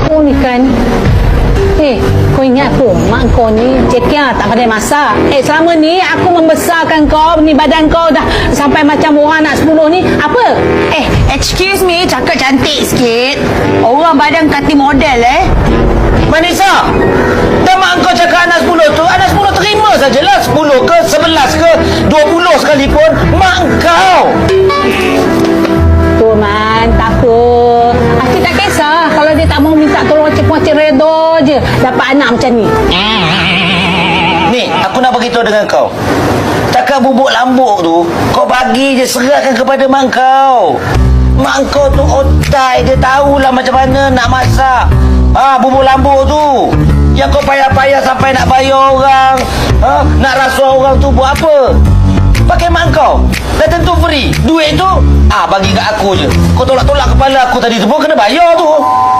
aku ni kan. Kau ingat aku, mak kau ni cekia tak pandai masak. Selama ni aku membesarkan kau, ni badan kau dah sampai macam orang anak 10 ni. Apa? Excuse me, cakap cantik sikit. Orang badan kati model Manisa, dah mak kau cakap anak 10 tu, anak 10 terima sajalah. 10 ke 11 ke 20 sekalipun mak kau. Tu Man, tak apa. Acik tak kisah kalau dia tak mau minta tolong Acik redha je dapat anak macam ni. Ni, aku nak beritahu dengan kau. Cakap bubuk lambuk tu, kau bagi je, serahkan kepada mak kau. Mak kau tu otai, dia tahulah macam mana nak masak. Bubuk lambuk tu. Yang kau payah-payah sampai nak bayar orang. Nak rasuah orang tu buat apa? Pakai mak kau. Dah tentu free. Duit tu, bagi kat aku je. Kau tolak-tolak kepala aku tadi tu pun kena bayar tu.